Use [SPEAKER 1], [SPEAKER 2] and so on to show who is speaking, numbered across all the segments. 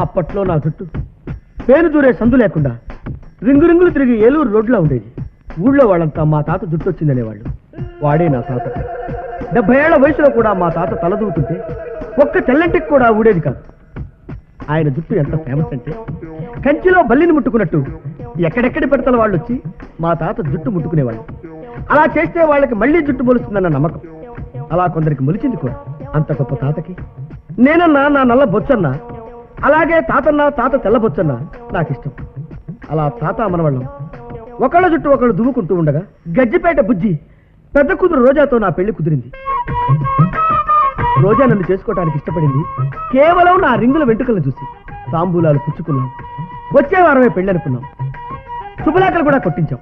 [SPEAKER 1] అప్పట్లో నా జుట్టు పేరు దూరే సందు లేకుండా రింగు రింగులు తిరిగి ఏలూరు రోడ్లో ఉండేది. ఊళ్ళో వాళ్ళంతా మా తాత జుట్టు వచ్చిందనేవాళ్ళు. వాడే నా తాత. 70 ఏళ్ల వయసులో కూడా మా తాత తలదూతుంటే ఒక్క తెల్లంటికి కూడా ఊడేది కాదు. ఆయన జుట్టు ఎంత ఫేమస్ అంటే కంచిలో బల్లిని ముట్టుకున్నట్టు ఎక్కడెక్కడి పెడతల వాళ్ళు వచ్చి మా తాత జుట్టు ముట్టుకునేవాళ్ళు. అలా చేస్తే వాళ్ళకి మళ్ళీ జుట్టు మొలుస్తుందన్న నమ్మకం. అలా కొందరికి మొలిచింది కూడా. అంత గొప్ప తాతకి నేనన్నా నా నల్ల బొచ్చన్నా, అలాగే తాతన్నా తాత తెల్ల బొచ్చన్నా నాకిష్టం. అలా తాత మనవాళ్ళం ఒకళ్ళ జుట్టు ఒకళ్ళు దువ్వుకుంటూ ఉండగా గజ్జిపేట బుజ్జి పెద్ద కూతురు రోజాతో నా పెళ్లి కుదిరింది. రోజా నన్ను చేసుకోవడానికి ఇష్టపడింది కేవలం నా రింగుల వెంట్రుకలను చూసి. తాంబూలాలు పుచ్చుకున్నాం. వచ్చే వారమే పెళ్లి అనుకున్నాం. శుభలేఖలు కూడా కొట్టించాం.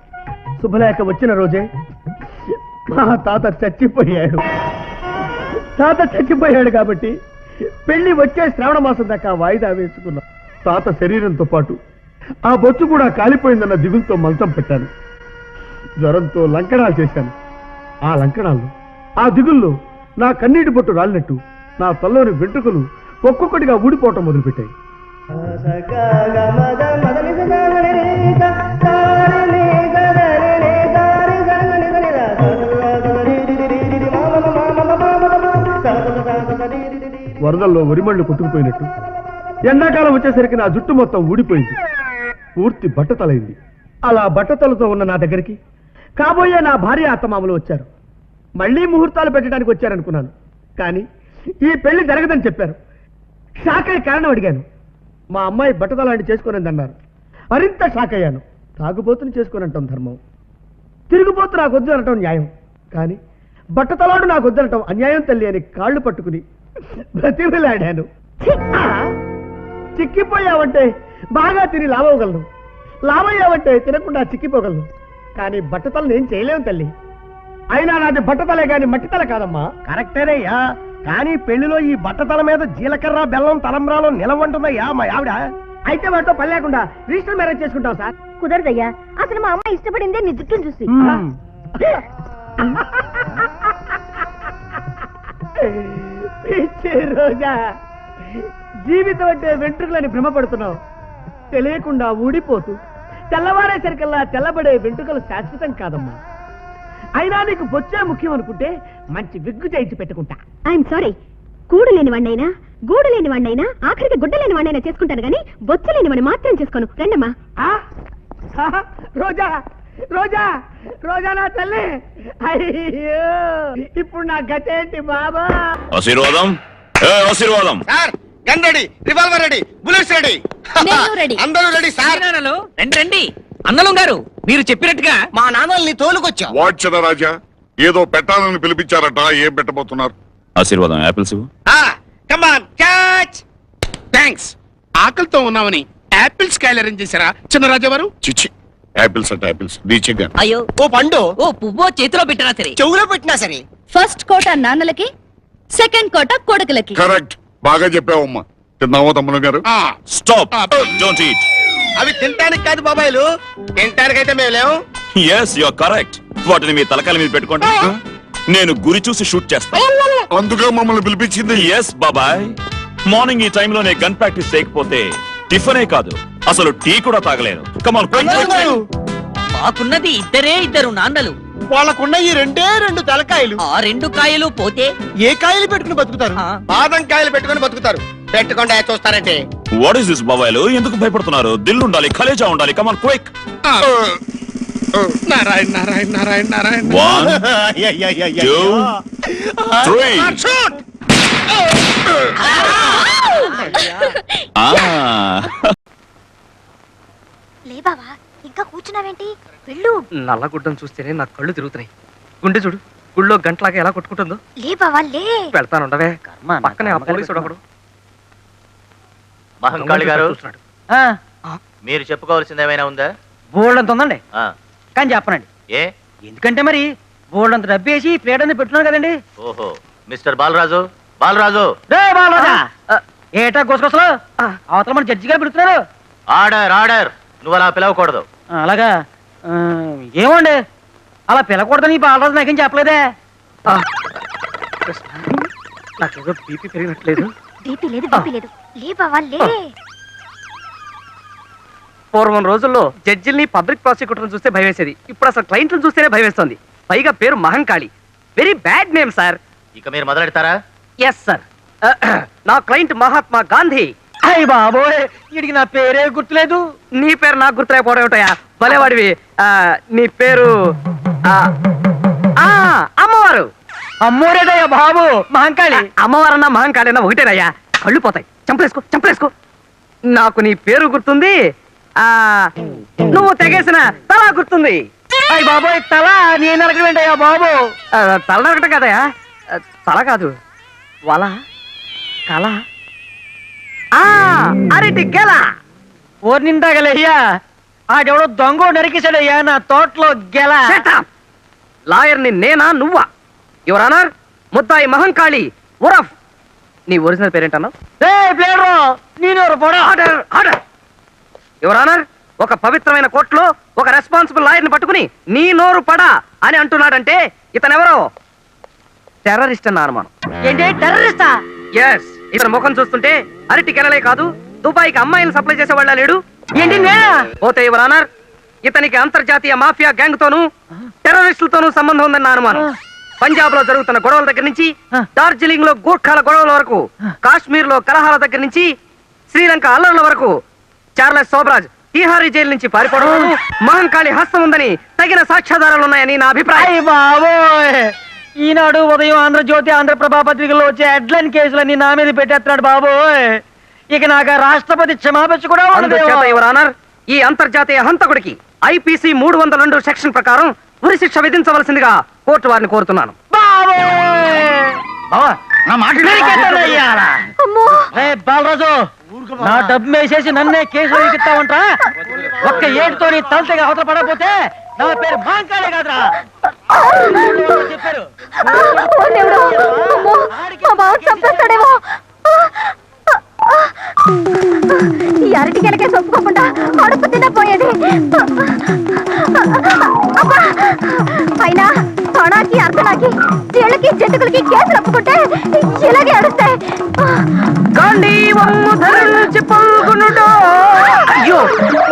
[SPEAKER 1] శుభలేఖ వచ్చిన రోజే మా తాత చచ్చిపోయాడు. కాబట్టి పెళ్లి వచ్చే శ్రావణ మాసం దాకా వాయిదా వేసుకున్నాం. తాత శరీరంతో పాటు ఆ బొచ్చు కూడా కాలిపోయిందన్న దిగులతో మంచం పెట్టాను. జ్వరంతో లంకణాలు చేశాను. ఆ లంకణాల్లో ఆ దిగుల్లో నా కన్నీటి బొట్టు రాలినట్టు నా తల్లోని వెంట్రుకలు ఒక్కొక్కటిగా ఊడిపోవటం మొదలుపెట్టాయి. వరదల్లో వరిమళ్ళు కొట్టుకుపోయినట్టు ఎండాకాలం వచ్చేసరికి నా జుట్టు మొత్తం ఊడిపోయింది. పూర్తి బట్టతలైంది. అలా బట్టతలతో ఉన్న నా దగ్గరికి కాబోయే నా భార్య అత్తమామలు వచ్చారు. మళ్లీ ముహూర్తాలు పెట్టడానికి వచ్చారనుకున్నాను. కానీ ఈ పెళ్లి జరగదని చెప్పారు. షాక్ అయ్యే కారణం అడిగాను. మా అమ్మాయి బట్టతలాంటి చేసుకోనందన్నారు. మరింత షాక్ అయ్యాను. తాగుబోతుని చేసుకోనంటాం ధర్మం, తిరుగుబోతు నాకు వద్దు అనటం న్యాయం. కానీ బట్టతలాడు నాకు వద్దనటం అన్యాయం తల్లి అని కాళ్ళు పట్టుకుని బ్రతిమలాడాను. చిక్కిపోయావంటే బాగా తిని లావగలను, లావయ్యావంటే తినకుండా చిక్కిపోగలను. కానీ బట్టతలను ఏం చేయలేము తల్లి. అయినా నాది బట్టతలే గాని మట్టితల కాదమ్మా.
[SPEAKER 2] కరెక్టేనయ్యా, కానీ పెళ్లిలో ఈ బట్టతల మీద జీలకర్ర బెల్లం తలంబ్రాలు నిలవంటుందయ్యా మా ఆవిడ.
[SPEAKER 1] అయితే వాటితో పని లేకుండా రిజిస్టర్ మ్యారేజ్ చేసుకుంటాం సార్.
[SPEAKER 3] కుదరదయ్యా, అసలు మా అమ్మ ఇష్టపడిందే నీ జుట్టును చూసి.
[SPEAKER 1] రోజా, జీవితం అంటే వెంట్రుకలని భ్రమపడుతున్నావు. తెలియకుండా ఊడిపోతూ తెల్లవారేసరికల్లా తెల్లబడే వెంట్రుకలు శాశ్వతం కాదమ్మా. అయినా నీకు బొచ్చే ముఖ్యం అనుకుంటే మంచి విగ్గు చేయించి పెట్టుకుంటా.
[SPEAKER 3] ఐఎమ్ సారీ, కూడు లేని వాడినైనా గూడు లేని వాడినైనా ఆఖరికి గుడ్డ లేని వాడినైనా చేసుకుంటాను గానీ బొచ్చ లేని వాడిని మాత్రం చేసుకోను. రండమ్మా.
[SPEAKER 1] రోజా, రోజా, రోజా నా తల్లి. అయ్యో, ఇప్పుడు నా గతేంటి బాబా?
[SPEAKER 4] ఆశీర్వాదం, ఆశీర్వాదం.
[SPEAKER 5] Sir, gun ready, revolver ready, bullets ready. అందరూ రెడీ సార్.
[SPEAKER 6] రండి రండి. అన్నలం గారు, మీరు చెప్పినట్టుగా
[SPEAKER 5] మా నాన్నల్ని తోలుకొచ్చా.
[SPEAKER 4] వాచన రాజా, ఏదో పెట్టాలని పిలిపించారట. ఏం పెట్టబోతున్నారు? ఆశీర్వాదం, apples.
[SPEAKER 5] Come on catch. Thanks. ఆకలితో ఉన్నామని యాపిల్స్ కాయలు అరేంజ్ చేశారా చిన్నరాజా వారు?
[SPEAKER 4] చిచ్చి, యాపిల్స్ అంటే యాపిల్స్. రీచెక్.
[SPEAKER 6] అయ్యో,
[SPEAKER 5] ఓ పండు,
[SPEAKER 6] ఓ పువ్వో చేతిలో పెట్టినా సరే,
[SPEAKER 5] చెవులో పెట్టినా సరే.
[SPEAKER 3] ఫస్ట్ కోట నాన్నలకి, సెకండ్ కోట కొడుకులకి.
[SPEAKER 4] కరెక్ట్, బాగా చెప్పావమ్మా. తిన్నావో తమ్ముడు గారు? Stop, don't eat.
[SPEAKER 5] అవి తింటానికి కాదు బాబాయిలు, తింటానికైతే మేము లేవు.
[SPEAKER 4] yes you are correct. వాటిని మీ తలకాల మీద పెట్టుకోండి. నేను గురి చూసి షూట్ చేస్తాను. అందుకే మమ్మల్ని పిలిపించింది. yes బాబాయ్, మార్నింగ్ ఈ టైంలో నేను గన్ ప్రాక్టీస్ చేయకపోతే టిఫినే కాదు, అసలు టీ కూడా తాగలేను. కమ్ ఆన్,
[SPEAKER 6] మాకున్నది ఇద్దరు నాన్నలు.
[SPEAKER 5] వాళ్ళకున్న ఈ రెండు తలకాయలు.
[SPEAKER 6] ఆ 2 కాయలు పోతే
[SPEAKER 5] ఏ కాయలు పెట్టుకుని బతుకుతారు? బాదం కాయలు పెట్టుకుని బతుకుతారు. పెట్టుకుండా చూస్తారంటే.
[SPEAKER 4] వాట్ ఇస్ దిస్ బాబాయ్లు? ఎందుకు భయపడుతున్నారు? దిల్ ఉండాలి, కలేజా ఉండాలి. Come on quick.
[SPEAKER 5] Narayana Narayana Narayana Narayana.
[SPEAKER 4] 1 2 3.
[SPEAKER 3] లే బావా, ఇంకా కూర్చున్నావేంటి? వెళ్ళు.
[SPEAKER 2] నల్లగుడ్డను చూస్తేనే నా కళ్ళు తిరుగుతున్నాయి. గుండె చూడు, గుళ్ళో గంటలాగా ఎలా కొట్టుకుంటుందో.
[SPEAKER 3] లే బావా లే.
[SPEAKER 2] వెళ్తానుండవే. పక్కనే ఆ పోలీసుడు ఒకడు.
[SPEAKER 7] మహంకాళి గారు, మీరు చెప్పుకోవాల్సింది ఏమైనా ఉందా?
[SPEAKER 2] బోల్డ్ అంత ఉందండి, కానీ చెప్పనండి.
[SPEAKER 7] ఏ?
[SPEAKER 2] ఎందుకంటే మరి బోల్డ్ అంత డబ్బేసి ప్లేట్ పెట్టున్నాను కదండి.
[SPEAKER 7] ఓహో, మిస్టర్ బాలరాజు, బాలరాజు.
[SPEAKER 2] బాలరాజా, ఏటా గోసగోసలు? అవతల మన జడ్జి గారు పెడుతున్నారు.
[SPEAKER 7] Order, order. నువ్వు అలా పిలవకూడదు.
[SPEAKER 2] అలాగా? ఏమండి, అలా పిలకూడదని బాలరాజు నాకేం చెప్పలేదే. నాకేదో బీపీ పెరిగినట్లేదు.
[SPEAKER 3] బీపీ లేదు, బీపీ లేదు. లే బావా లే.
[SPEAKER 8] పూర్వం రోజుల్లో జడ్జిల్ని పబ్లిక్ ప్రాసిక్యూటర్ని చూస్తే భయం వేసేది. ఇప్పుడు అసలు క్లయింట్లను చూస్తేనే భయం వేస్తుంది. పైగా పేరు Mahankali. Very bad name sir.
[SPEAKER 7] ఇక మీరు మొదలెడతారా?
[SPEAKER 8] Yes sir. నా క్లయింట్ మహాత్మా గాంధీ.
[SPEAKER 2] అయ్య బాబోయ్, వీడికి నా పేరే గుర్తులేదు.
[SPEAKER 8] నీ పేరు నాకు గుర్తులేకపోవడం ఏమిటయా? భలేవాడివి. నీ పేరు అమ్మవారు.
[SPEAKER 2] అమ్మోరేదయ్యా బాబు, మహంకాళి.
[SPEAKER 8] అమ్మవారన్నా మహంకాళి ఒకటేనయ్యా. కళ్ళు పోతాయి. చంపలేసుకో చంపలేసుకో. నాకు నీ పేరు గుర్తుంది. నువ్వు తెగేసిన తల గుర్తుంది.
[SPEAKER 2] అయ్య బాబోయ్, తల నేను నరకడమేంటయ్యా బాబు?
[SPEAKER 8] తల నరకటం కదయా, తల కాదు, వల, కల, అరటి గెల.
[SPEAKER 2] ఓరి నిందాగలయ్యా, ఆడెవడో దొంగ నరికేశాడయ్యా నా తోటలో గెల.
[SPEAKER 8] లాయర్ని నేనా నువ్వా? యువర్ ఆనర్, ముద్దాయి మహంకాళి ఉరఫ్. నీ ఒరిజినల్ పేరేంటన్నావు? యువర్ ఆనర్, ఒక పవిత్రమైన కోర్టులో ఒక రెస్పాన్సిబుల్ లాయర్ని పట్టుకుని నీ నోరు పడా అని అంటున్నాడంటే ఇతనెవరో టెర్రరిస్ట్ అన్న అనుమానం.
[SPEAKER 2] ఏంటి టెర్రరిస్టా?
[SPEAKER 8] ఎస్. ఇతని ముఖం చూస్తుంటే అరటి కెనలే కాదు, దుబాయ్కి అమ్మాయిలు సప్లై చేసే వాళ్ళ లేడు.
[SPEAKER 2] ఏంటి
[SPEAKER 8] పోతే యువర్ ఆనర్, ఇతనికి అంతర్జాతీయ మాఫియా గ్యాంగ్ తోనూ టెర్రరిస్టులతోనూ సంబంధం ఉందన్న అనుమానం. పంజాబ్ లో జరుగుతున్న గొడవల దగ్గర నుంచి డార్జిలింగ్ లో గూర్ఖాల గొడవల వరకు, కాశ్మీర్ లో కలహాల దగ్గర నుంచి శ్రీలంక అల్లర్ల వరకు, చార్లెస్ సోబ్రాజ్ తిహారీ జైలు నుంచి పారిపోవడం మహంకాళి హస్తం ఉందని తగిన సాక్ష్యాధారాలు ఉన్నాయని నా అభిప్రాయం.
[SPEAKER 2] బాబోయ్, ఈనాడు ఉదయం ఆంధ్రజ్యోతి, ఆంధ్రప్రభ పత్రికల్లో వచ్చే హెడ్లైన్ కేసులన్నీ నా మీద పెట్టేస్తున్నాడు బాబోయ్. ఇక నాకు రాష్ట్రపతి క్షమాపణ కూడా
[SPEAKER 8] అందుచేత యువర్ ఆనర్, ఈ అంతర్జాతీయ హంతకుడికి ఐపీసీ 302 సెక్షన్ ప్రకారం ఉరి శిక్ష విధించవలసిందిగా కోర్టు వారిని కోరుతున్నాను.
[SPEAKER 2] బాలరాజు, నా డబ్బు వేసేసి నన్నే కేసులో ఎక్కిస్తావంటా? ఒక్క ఏడుతో నీ తలతగా అవతల పడకపోతే నా పేరు మహంకాళే కాదురా చెప్పారు.
[SPEAKER 3] ఈ అరటి కెలకే ఒప్పుకోకుండా అడుపు తినపోయేది. అయినా తొణాకి అర్థనాకి చీళ్ళకి జంతుకులకి కేసులు ఒప్పుకుంటే ఇలాగే అడుస్తాయి.
[SPEAKER 8] అయ్యో,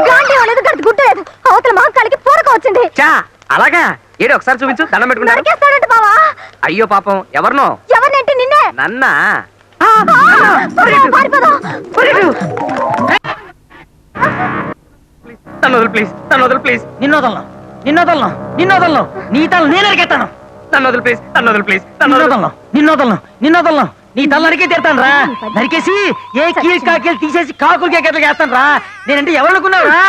[SPEAKER 3] గాంధీ లేదు, గడిచి గుడ్డు లేదు. అవతల మహంకాళికి పూరక వచ్చింది.
[SPEAKER 8] అలాగా? ఏడు ఒకసారి చూపించు, దండం పెట్టుకుంటారు.
[SPEAKER 3] నరికేస్తాడంట బావా.
[SPEAKER 8] అయ్యో పాపం, ఎవరినో?
[SPEAKER 3] ఎవరినంటే నిన్నే.
[SPEAKER 8] నన్నా? ప్లీజ్, నన్ను వదులు ప్లీజ్.
[SPEAKER 2] నిన్నోదలను నిన్నోదలను నిన్నోదలను నీ తల నేను నరికేస్తాను.
[SPEAKER 8] నన్ను వదులు ప్లీజ్, నన్ను వదులు ప్లీజ్.
[SPEAKER 2] నిన్నోదలను నిన్నోదలను నిన్నోదలను నీ తల నరికే తీరుతాను రా. నరికేసి ఏ కీలు కాకీలు తీసేసి కాకులు కేకట్లు చేస్తాను రా. నేనంటే ఎవరు అనుకున్నావు రా?